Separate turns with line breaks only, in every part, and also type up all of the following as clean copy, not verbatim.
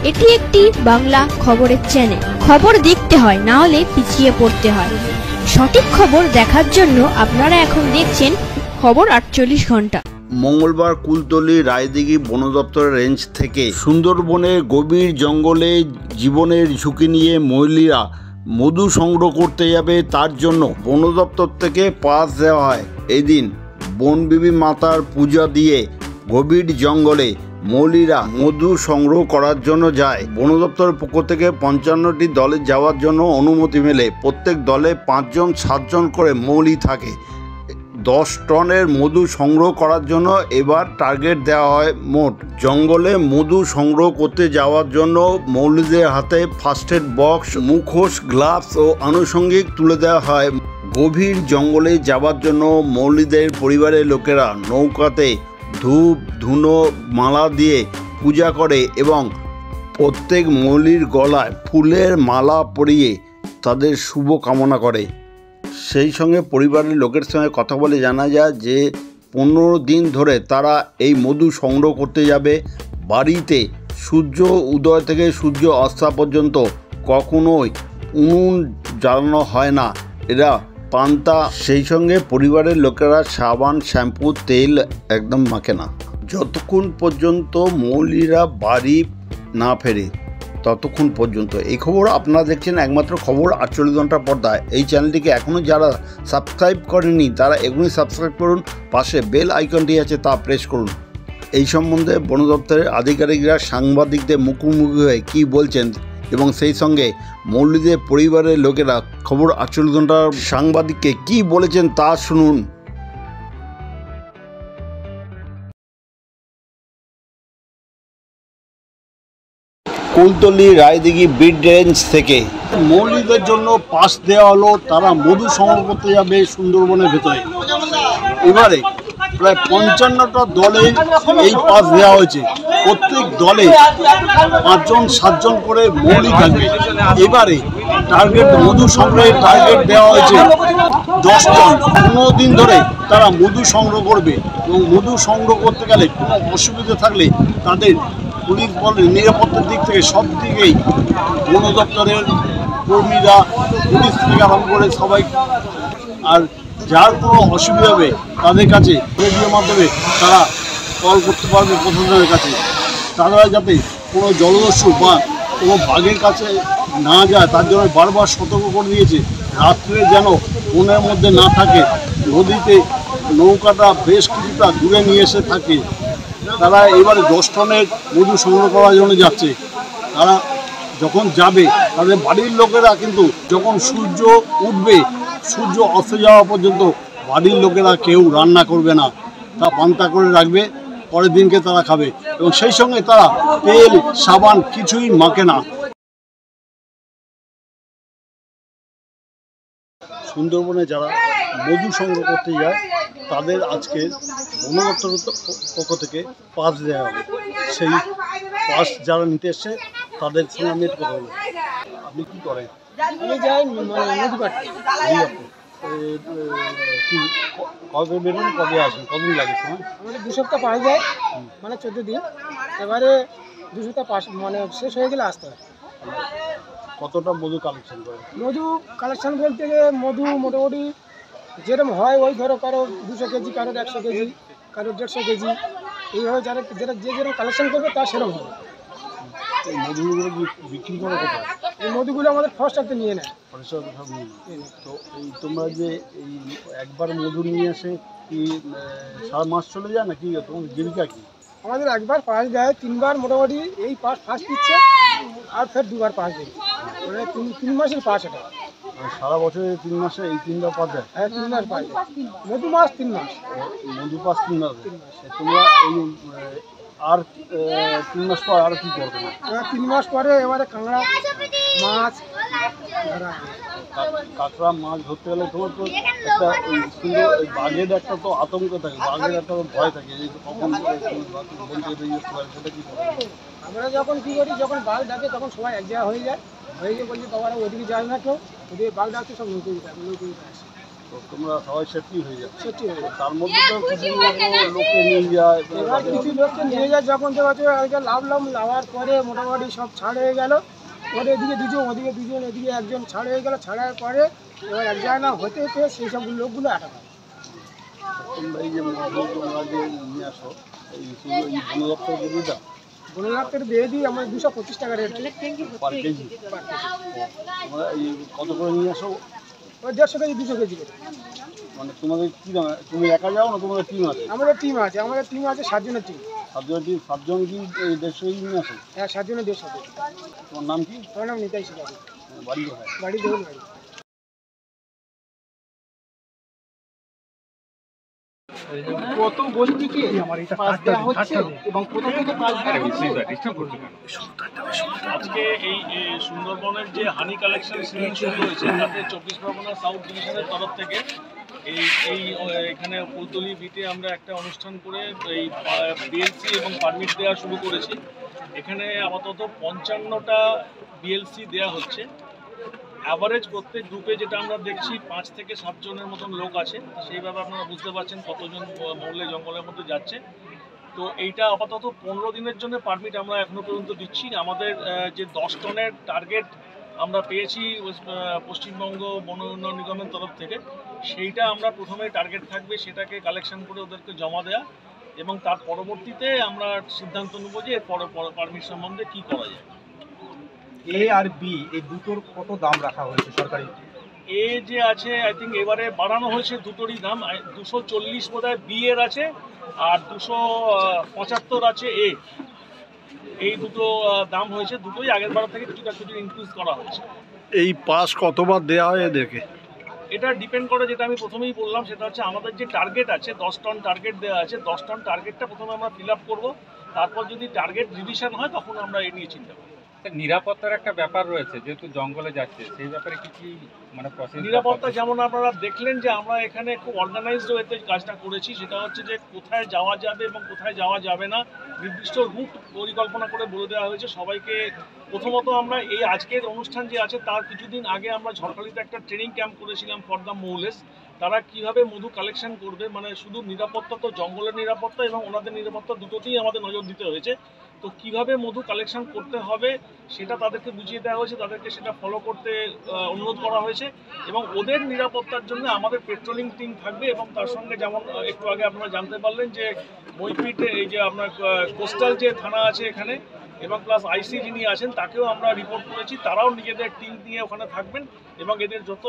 এটি একটি বাংলা খবরের চ্যানেল। খবর দেখতে হয়, না হলে পিছিয়ে পড়তে হয়। সঠিক খবর দেখার জন্য আপনারা এখন দেখছেন খবর 48 ঘন্টা।
মঙ্গলবার কুলতলি রায়দিঘি বন দপ্তরের রেঞ্জ থেকে সুন্দরবনের গভীর জঙ্গলে জীবনের ঝুঁকি নিয়ে মহিলারা মধু সংগ্রহ করতে যাবে, তার জন্য বন দপ্তর থেকে পাস দেওয়া হয়। এই দিন বনবিবি মাতার পূজা দিয়ে গভীর জঙ্গলে মৌলিরা মধু সংগ্রহ করার জন্য যায়। বন দপ্তরের পক্ষ থেকে 55টি দলে যাওয়ার জন্য অনুমতি মেলে। প্রত্যেক দলে 5 জন 7 জন করে মৌলি থাকে। 10 টনের মধু সংগ্রহ করার জন্য এবার টার্গেট দেওয়া হয় মোট। জঙ্গলে মধু সংগ্রহ করতে যাওয়ার জন্য মৌলিদের হাতে ফার্স্ট এড বক্স, মুখোশ, গ্লাভস ও আনুষঙ্গিক তুলে দেওয়া হয়। গভীর জঙ্গলে যাওয়ার জন্য মৌলিদের পরিবারের লোকেরা নৌকাতে ধূপ ধুনো মালা দিয়ে পূজা করে এবং প্রত্যেক মৌলির গলায় ফুলের মালা পরিয়ে তাদের শুভ কামনা করে। সেই সঙ্গে পরিবারের লোকের সঙ্গে কথা বলে জানা যায় যে 15 দিন ধরে তারা এই মধু সংগ্রহ করতে যাবে। বাড়িতে সূর্য উদয় থেকে সূর্য অস্তা পর্যন্ত কখনোই উনুন জ্বালানো হয় না, এরা পান্তা। সেই সঙ্গে পরিবারের লোকেরা সাবান, শ্যাম্পু, তেল একদম মাখে না যতক্ষণ পর্যন্ত মৌলিরা বাড়ি না ফেরে, ততক্ষণ পর্যন্ত। এই খবর আপনারা দেখছেন একমাত্র খবর 48 ঘন্টা পর্দায়। এই চ্যানেলটিকে এখনও যারা সাবস্ক্রাইব করেনি তারা এখনই সাবস্ক্রাইব করুন, পাশে বেল আইকনটি আছে তা প্রেস করুন। এই সম্বন্ধে বন দপ্তরের আধিকারিকরা সাংবাদিকদের মুখোমুখি হয়ে কী বলছেন এবং সেই সঙ্গে মৌলিদের পরিবারের লোকেরা খবর 48 ঘন্টার সাংবাদিককে কী বলেছেন তা শুনুন। কুলতলি রায়দিঘি বিট রেঞ্জ থেকে মৌলিদের জন্য পাস দেওয়া হলো, তারা মধু সংগ্রহ করতে যাবে সুন্দরবনের ভেতরে। এবারে প্রায় 55টা দলে এই পাস দেওয়া হয়েছে। প্রত্যেক দলে 5 জন 7 জন করে মৌলি থাকবে। এবারে টার্গেট মধু সংগ্রহের টার্গেট দেওয়া হয়েছে 10 টন। 15 দিন ধরে তারা মধু সংগ্রহ করবে এবং মধু সংগ্রহ করতে গেলে কোনো অসুবিধা থাকলে তাদের পুলিশ বলে নিরাপত্তার দিক থেকে সব দিকেই বন দপ্তরের কর্মীরা, পুলিশ থেকে আরম্ভ করে সবাই, আর যার কোনো অসুবিধা হবে তাদের কাছে রেডিওর মাধ্যমে তারা কল করতে পারবে প্রশাসনের কাছে। তারা যাতে কোনো জলদস্যু বা কোনো বাঘের কাছে না যায় তার জন্য বারবার সতর্ক করে দিয়েছে। রাত্রে যেন বনের মধ্যে না থাকে, নদীতে নৌকাটা বেশ কিছুটা দূরে নিয়ে এসে থাকে। তারা এবারে 10 টনের মধু সংগ্রহ করার জন্য যাচ্ছে। তারা যখন যাবে তাদের বাড়ির লোকেরা কিন্তু যখন সূর্য উঠবে, সূর্য অস্ত যাওয়া পর্যন্ত বাড়ির লোকেরা কেউ রান্না করবে না, তা পান্তা করে রাখবে, পরের দিনকে তারা খাবে এবং সেই সঙ্গে তারা তেল সাবান কিছুই মাখে না। সুন্দরবনে যারা মধু সংগ্রহ করতে যায় তাদের আজকে বন দপ্তরের পক্ষ থেকে পাস দেওয়া হবে। সেই পাস যারা নিতে এসছে তাদের সঙ্গে আমি কথা বলবো। আপনি কী করেন?
আমি যাই নদী কাটতে।
কি কবে বেরোন, কবে আসেন, কদিন লাগে সময়?
আমাদের 2 সপ্তাহ পাওয়া যায়, মানে 14 দিন। এবারে 2 সপ্তাহ মানে শেষ হয়ে গেলে আসতে হয়।
কতটা মধু কালেকশন করেন?
মধু কালেকশন বলতে গেলে মধু মোটামুটি যেরকম হয় ওই ধরো কারো 200 কেজি, কারো 100 কেজি, কারো 150 কেজি, এইভাবে যারা যে যেরকম কালেকশন করবে তা সেরকম হবে।
এই মধুগুলো বিক্রি করে কোথায়?
এই মধুগুলো আমাদের ফরেস্টারতে নিয়ে নেয়।
ফরেস্টার সব নিয়ে নেয়। তো এই তোমরা যে এই একবার মধু নিয়ে এসে কি সারা মাস চলে যায় নাকি তোমাদের জীবিকা কি?
আমাদের একবার পাস দেয়, 3বার মোটামুটি এই পাস ফার্স্ট দিচ্ছে আর ফের 2বার পাস দিচ্ছে, মানে 3 মাসের পাস। এটা
সারা বছরে 3 মাসে এই 3বার পাস দেয়?
হ্যাঁ, 3 মাস পাস। মধু মাস 3 মাস,
মধু পাস 3 মাস। তোমরা এই আর 3 মাস পর আর কি করবে?
3 মাস পরে এবারে কাঁকড়া মাছ,
কাঁকড়া মাছ ধরতে গেলে তোমার তো একটা সুন্দর বাঘের একটা তো আতঙ্ক থাকে, বাঘের একটা ভয় থাকে, কখন বলতে যেতে পারে, সেটা কি করে?
আমরা যখন কী করি, যখন বাঘ ডাকে তখন সবাই এক জায়গা হয়ে যায়, হয়ে গিয়ে বলছি বাবারা ওইদিকে যায় না, কেউ ওদিকে বাঘ ডাকছে সব নৌকো আসে।
তো তোমরা সবাই সেফটি হয়ে যাচ্ছে।
সেটি হয়ে যায়।
তার মধ্যে তো কিছু লোককে নিয়ে যায়,
এবার কিছু লোককে নিয়ে যায় যখন দেখা যাচ্ছে লাভলাম, লাভার পরে মোটামুটি সব ছাড় হয়ে গেল। ওদের এদিকে দুজন, ওদিকে দুজন, এদিকে একজন ছাড় হয়ে গেল। ছাড়ার পরে এবার এক জায়গায় না হতে হতে সেই সব লোকগুলো আটক হয়।
তোমরা এই যে মধু তোমরা যে নিয়ে আসো, এই শুধু এই বন দপ্তর দিয়ে দাও
15,000 দিয়ে দিই আমরা 225 টাকা রেট
পার কেজি। তোমরা এই কত করে নিয়ে আসো?
ওই 150 কেজি 200 কেজি করে।
মানে তোমাদের কি দাম? তুমি একা যাও না তোমাদের টিম আছে?
আমাদের টিম আছে, 7 জনের টিম।
7জন কি এই 150 কেজি নিয়ে আসো?
হ্যাঁ, 7 জনের 150 কেজি।
তোমার নাম কি?
আমার নাম নিতাই শিকারি,
বাড়ি কোথায়?
বাড়ি দেউল বাড়ি।
কত গোষ্ঠীকে পাস দেওয়া হচ্ছে এবং কোথা থেকে পাস দেওয়া হচ্ছে?
আজকে এই সুন্দরবনের যে হানি কালেকশন সিজন শুরু হয়েছে তাতে 24 পরগনা সাউথ ডিভিশনের তরফ থেকে এখানে ফুলতলি বিটে আমরা একটা অনুষ্ঠান করে এই বিএলসি এবং পারমিট দেওয়া শুরু করেছি। এখানে আপাতত 55টা বিএলসি দেওয়া হচ্ছে। অ্যাভারেজ প্রত্যেক গ্রুপে যেটা আমরা দেখছি 5 থেকে 7 জনের মতন লোক আছে। সেইভাবে আপনারা বুঝতে পারছেন কতজন মহল্লে জঙ্গলের মধ্যে যাচ্ছে। তো এইটা আপাতত 15 দিনের জন্য পারমিট আমরা এখনো পর্যন্ত দিচ্ছি। আমাদের যে 10 টনের টার্গেট আমরা পেয়েছি পশ্চিমবঙ্গ বন উন্নয়ন নিগমের তরফ থেকে, সেইটা আমরা প্রথমে টার্গেট থাকবে সেটাকে কালেকশন করে ওদেরকে জমা দেওয়া, এবং তার পরবর্তীতে আমরা সিদ্ধান্ত নেব যে এর পারমিট সম্বন্ধে কী করা যায়।
এ আর বি এই দুটোর কত দাম রাখা হয়েছে সরকারি?
এ যে আছে আই থিঙ্ক এবারে বাড়ানো হয়েছে দুটোরই দাম। 240 বোধহয় বি এর আছে আর 275 আছে এ। এই দুটো দাম হয়েছে, দুটোই আগের বার থেকে কিছুটা কিছু ইনক্রিজ করা হয়েছে।
এই পাস কতবার দেওয়া হয় এদেরকে?
এটা ডিপেন্ড করে, যেটা আমি প্রথমেই বললাম, সেটা হচ্ছে আমাদের যে টার্গেট আছে 10 টন টার্গেট দেওয়া আছে। 10 টন টার্গেটটা প্রথমে আমরা ফিল আপ করবো, তারপর যদি টার্গেট রিভিশন হয় তখন আমরা এ নিয়ে চিন্তা করব।
নিরাপত্তার একটা ব্যাপার রয়েছে, যেহেতু জঙ্গলে যাচ্ছে, সেই ব্যাপারে কি মানে প্রসেস?
নিরাপত্তা যেমন আপনারা দেখলেন যে আমরা এখানে খুব অর্গানাইজড ওয়েতে কাজটা করেছি। সেটা হচ্ছে যে কোথায় যাওয়া যাবে এবং কোথায় যাওয়া যাবে না নির্দিষ্ট রুট পরিকল্পনা করে বলে দেওয়া হয়েছে সবাইকে। প্রথমত আমরা এই আজকের অনুষ্ঠান যে আছে তার কিছুদিন আগে আমরা ঝড়খালিতে একটা ট্রেনিং ক্যাম্প করেছিলাম ফর দ্য মৌলেস। তারা কিভাবে মধু কালেকশন করবে, মানে শুধু নিরাপত্তা তো জঙ্গলের নিরাপত্তা এবং ওনাদের নিরাপত্তা দুটোতেই আমাদের নজর দিতে হয়েছে। তো কিভাবে মধু কালেকশন করতে হবে সেটা তাদেরকে বুঝিয়ে দেওয়া হয়েছে, তাদেরকে সেটা ফলো করতে অনুরোধ করা হয়েছে। এবং ওদের নিরাপত্তার জন্য আমাদের পেট্রোলিং টিম থাকবে, এবং তার সঙ্গে যেমন একটু আগে আপনারা জানতে পারলেন যে মইপিটে এই যে আপনার কোস্টাল যে থানা আছে এখানে, এবং প্লাস আইসি যিনি আছেন তাকেও আমরা রিপোর্ট করেছি, তারাও নিজেদের টিম নিয়ে ওখানে থাকবেন। এবং এদের যত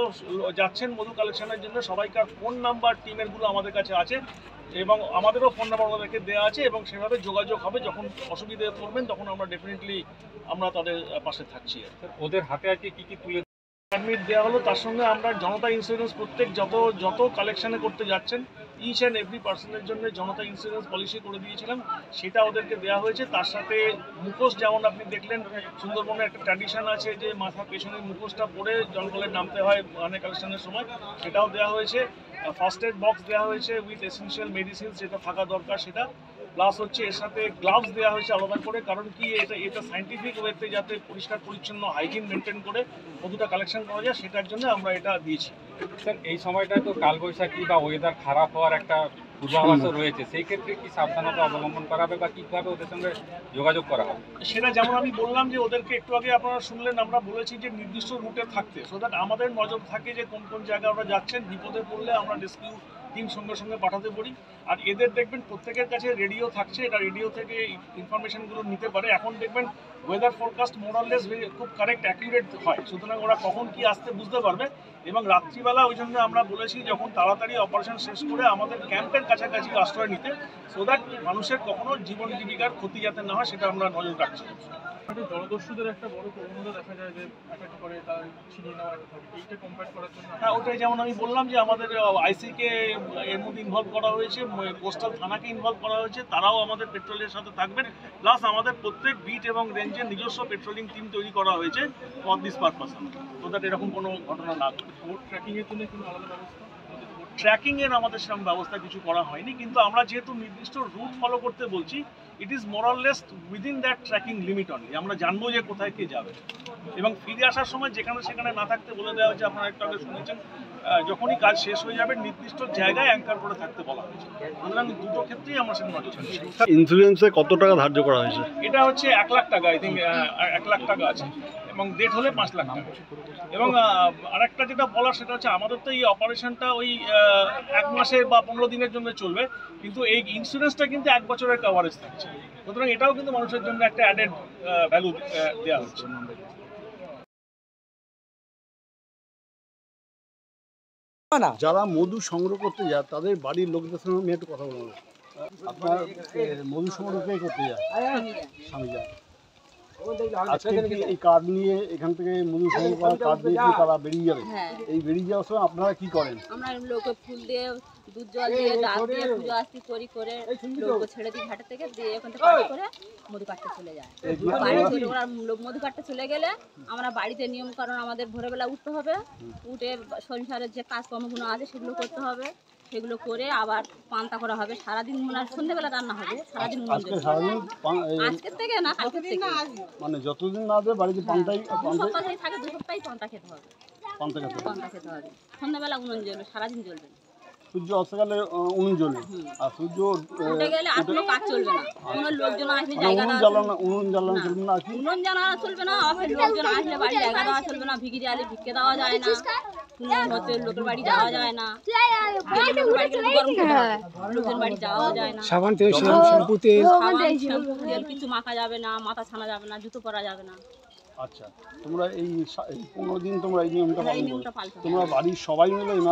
যাচ্ছেন মধু কালেকশনের জন্য সবাইকার ফোন নাম্বার টিমেরগুলো আমাদের কাছে আছে, এবং আমাদেরও ফোন নাম্বার ওদেরকে দেওয়া আছে, এবং সেভাবে যোগাযোগ হবে। যখন অসুবিধে পড়বেন তখন আমরা ডেফিনেটলি আমরা তাদের পাশে থাকছি।
ওদের হাতে আজকে কি তুলে
পারমিট দেওয়া হলো, তার সঙ্গে আমরা জনতা ইন্স্যুরেন্স প্রত্যেক যত কালেকশানে করতে যাচ্ছেন ইচ অ্যান্ড এভরি পার্সনের জন্য জনতা ইন্স্যুরেন্স পলিসি করে দিয়েছিলাম, সেটা ওদেরকে দেওয়া হয়েছে। তার সাথে মুখোশ, যেমন আপনি দেখলেন সুন্দরবনে একটা ট্র্যাডিশন আছে যে মাথার পেছনে মুখোশটা পরে জঙ্গলে নামতে হয় মানে কালেকশনের সময়, সেটাও দেওয়া হয়েছে। ফার্স্ট এড বক্স দেওয়া হয়েছে উইথ এসেনশিয়াল মেডিসিন, যেটা থাকা দরকার সেটা। প্লাস হচ্ছে এর সাথে গ্লাভস দেওয়া হয়েছে আলাদা করে, কারণ কি এটা সাইন্টিফিক ওয়েতে যাতে পরিষ্কার পরিচ্ছন্ন হাইজিন মেনটেন করে মধুটা কালেকশন করা যায়, সেটার জন্য আমরা এটা দিয়েছি।
স্যার এই সময়টা তো কালবৈশাখী বা ওয়েদার খারাপ হওয়ার একটা পূর্বাভাসও রয়েছে, সেই ক্ষেত্রে কি সাবধানতা অবলম্বন করা হবে বা কীভাবে ওদের সঙ্গে যোগাযোগ করা হবে?
সেটা যেমন আমি বললাম যে ওদেরকে একটু আগে আপনারা শুনলেন, আমরা বলেছি যে নির্দিষ্ট রুটে থাকতে, সো দ্যাট আমাদের নজর থাকে যে কোন কোন জায়গায় ওরা যাচ্ছেন। বিপদে পড়লে আমরা রেস্কিউ টিম সঙ্গে সঙ্গে পাঠাতে পারি। আর এদের দেখবেন প্রত্যেকের কাছে রেডিও থাকছে, এটা রেডিও থেকে ইনফরমেশনগুলো নিতে পারে। এখন দেখবেন ওয়েদার ফোরকাস্ট মোরাললেস খুব কারেক্ট অ্যাকিউরেট হয়, সুতরাং ওরা কখন কি আসতে বুঝতে পারবে। এবং রাত্রিবেলা ওই জন্য আমরা বলেছি যখন তাড়াতাড়ি অপারেশন শেষ করে আমাদের ক্যাম্পের কাছাকাছি আশ্রয় নিতে, সো দ্যাট মানুষের কখনো জীবন জীবিকার ক্ষতি যাতে না হয় সেটা আমরা নজর রাখছি।
জলদস্যুদের একটা বড় প্রবণতা দেখা যায় যে অ্যাটাক করে তার ছিনিয়ে নেওয়া, এইটা কম্পেয়ার করার জন্য।
হ্যাঁ, ওটাই যেমন আমি বললাম যে আমাদের আইসিকে এর মধ্যে ইনভলভ করা হয়েছে, কোস্টাল থানাকে ইনভলভ করা হয়েছে, তারাও আমাদের পেট্রোলের সাথে থাকবেন। প্লাস আমাদের প্রত্যেক বিট এবং রেঞ্জের নিজস্ব পেট্রোলিং টিম তৈরি করা হয়েছে ফর দিস পারপাস, তো দ্যাট এরকম কোনো ঘটনা না ঘটে।
ভোট ট্র্যাকিংয়ের জন্য কোনো আলাদা ব্যবস্থা?
ট্র্যাকিংয়ের আমাদের সেরকম ব্যবস্থা কিছু করা হয়নি, কিন্তু আমরা যেহেতু নির্দিষ্ট রুট ফলো করতে বলছি, it is more or less within that tracking limit only. আমরা জানবো যে কোথায় কে যাবে, এবং ফিরে আসার সময় যেখানে সেখানে না থাকতে বলে দেওয়া হয়েছে। আপনারা একটু আগে শুনেছেন, যখনই কাজ শেষ হয়ে যাবে নির্দিষ্ট জায়গায় অ্যাঙ্কার করে থাকতে বলা হয়েছে। সুতরাং দুটো ক্ষেত্রেই আমরা সেটা নজর দিচ্ছি।
ইন্স্যুরেন্সে কত টাকা ধার্য করা হয়েছে?
এটা হচ্ছে 1 লাখ টাকা, আই থিঙ্ক 1 লাখ টাকা আছে, এবং ডেট হলে 5 লাখ টাকা। এবং আরেকটা যেটা বলার সেটা হচ্ছে আমাদের তো এই অপারেশনটা ওই 1 মাসের বা 15 দিনের জন্য চলবে, কিন্তু এই ইন্স্যুরেন্সটা কিন্তু 1 বছরের কভারেজ থাকছে। সুতরাং এটাও কিন্তু মানুষের জন্য একটা অ্যাডেড ভ্যালু দেওয়া হচ্ছে।
যারা মধু সংগ্রহ করতে যায় তাদের বাড়ির লোকদের সঙ্গে আমি একটু কথা বলবো। আপনার মধু সংগ্রহ কে করতে যায়? স্বামী যায়। আজকে কি এই কার্ড নিয়ে এখান থেকে মধু সংগ্রহ করার কার্ড দিয়ে কি তারা বেরিয়ে যাবে? এই বেরিয়ে যাওয়ার সময় আপনারা কি করেন?
আমরা লোকে ফুল দিয়ে, দুধ জল দিয়ে, ডাল দিয়ে পুজো আস্তি করে লোক ছেড়ে দিই ঘাটে থেকে, দিয়ে ওখান থেকে কাজ করে মধু কাটতে চলে যায়। বাড়ি চলে ওরা লোক মধু কাটতে চলে গেলে আমরা বাড়িতে নিয়ম কারণ আমাদের ভোরবেলা উঠতে হবে, উঠে সংসারের যে কাজকর্মগুলো আছে সেগুলো করতে হবে, সেগুলো করে আবার পান্তা করা হবে। সারাদিন মানে সন্ধ্যেবেলা রান্না হবে, সারাদিন আজকের থেকে না কালকের থেকে,
মানে যতদিন না দেবে বাড়িতে পান্তাই
সপ্তাহে থাকে, 2 সপ্তাহে পান্তা খেতে হবে। পান্তা খেতে হবে সন্ধ্যাবেলা উনুন জ্বলবে, সারাদিন জ্বলবে।
সূর্য অস্তকালে উনুন জ্বলে, আর সূর্য
উঠে গেলে আর কোনো কাজ চলবে না। কোনো লোকজন আসলে
উনুন জ্বালানো চলবে না,
উনুন জ্বালানো চলবে না। লোকজন আসলে বাড়ি জায়গা দেওয়া চলবে না, ভিক্ষে আলে ভিক্ষে দেওয়া যায় না, হচ্ছে লোকের বাড়ি যাওয়া যায় না, লোকের বাড়ি যাওয়া যায় না,
সাবান তেল, শ্যাম্পু তেল,
কিছু মাখা যাবে না, মাথা ছানা যাবে না, জুতো পরা যাবে না।
আচ্ছা, তোমরা এই 15 দিন তোমরা এই নিয়মটা পালন করো? তোমরা বাড়ির সবাই মিলে না?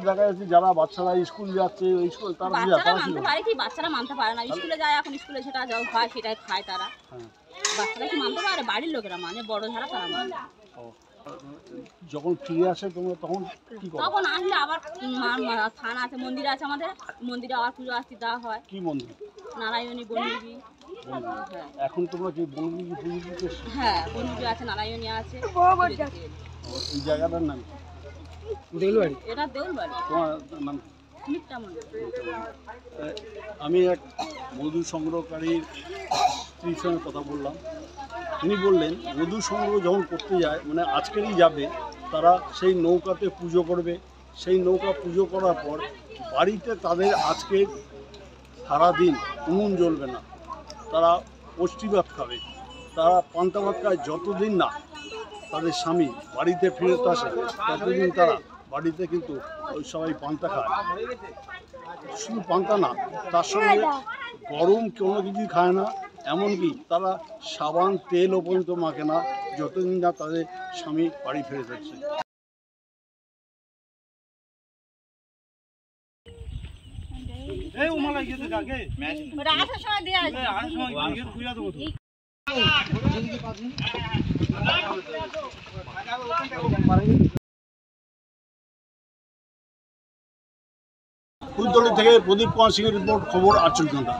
দেখা যাচ্ছে যারা বাচ্চারা স্কুল যাচ্ছে, স্কুল তারা
মানতে পারে কি? বাচ্চারা মানতে পারে না, স্কুলে যায়, এখন স্কুলে সেটা যাও খায়, সেটাই খায় তারা। বাচ্চারা কি মানতে পারে? বাড়ির লোকেরা মানে, বড় যারা তারা মানে।
যখন ফিরে আসে তোমরা তখন কি করো?
তখন আসলে আবার থানা আছে, মন্দির আছে আমাদের, মন্দিরে আবার পুজো আস্তি দেওয়া হয়।
কি মন্দির?
নারায়ণী বনদেবী।
এখন তোমরা কি বনদেবী পুজো দিতে?
হ্যাঁ, বনদেবী আছে, নারায়ণী আছে।
এই জায়গাটার নাম
দেউলবাড়ি।
এটা দেউলবাড়ি।
তোমার নাম? আমি এক মধু সংগ্রহকারীর স্ত্রীর সঙ্গে কথা বললাম। তিনি বললেন মধু সংগ্রহ যখন করতে যায়, মানে আজকেরই যাবে, তারা সেই নৌকাতে পুজো করবে। সেই নৌকা পুজো করার পর বাড়িতে তাদের আজকে সারাদিন উনুন জ্বলবে না, তারা পুষ্টি ভাত খাবে, তারা পান্তা ভাত খায়। যতদিন না তাদের স্বামী বাড়িতে ফেরত আসে ততদিন তারা বাড়িতে কিন্তু ওই সবাই পান্তা খায়। শুধু পান্তা না, তার সঙ্গে গরম কোনো কিছুই খায় না, এমনকি তারা সাবান তেলও পর্যন্ত মাখে না যতদিন না তাদের স্বামী বাড়ি ফিরে যাচ্ছে। কুলতলি থেকে প্রদীপ কুমার সিংয়ের রিপোর্ট, খবর 48 ঘন্টা।